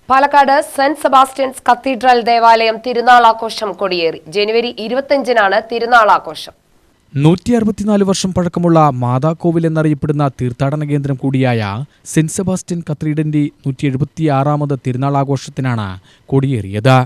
Palakkad saint Sebastian's cathedral ദേവാലയം തിരുനാളാഘോഷം കൊടിയേറി. ജനുവരി 25-നാണ് തിരുനാളാഘോഷം. 164 വർഷം പഴക്കമുള്ള മാതാക്കോവിൽ എന്നറിയപ്പെടുന്ന തീർത്ഥാടന കേന്ദ്രം കൂടിയായ സെന്റ് സെബാസ്റ്റ്യൻ കത്തീഡ്രലിന്റെ 176ാമത് തിരുനാളാഘോഷത്തിനാണ് കൊടിയേറിയത്.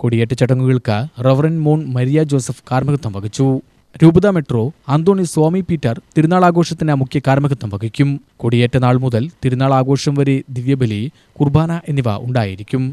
കൊടിയേറ്റ ചടങ്ങുകൾക്ക് റവറൻ മോൺ മരിയ ജോസഫ് കാർമ്മികത്വം വഹിച്ചു. രൂപത മെട്രോ അന്തോണി സ്വാമി പീറ്റർ തിരുനാളാഘോഷത്തിന് മുഖ്യ കാർമ്മികത്വം വഹിക്കും. കൊടിയേറ്റ നാൾ മുതൽ തിരുനാൾ ആഘോഷം വരെ ദിവ്യബലി, കുർബാന എന്നിവ ഉണ്ടായിരിക്കും.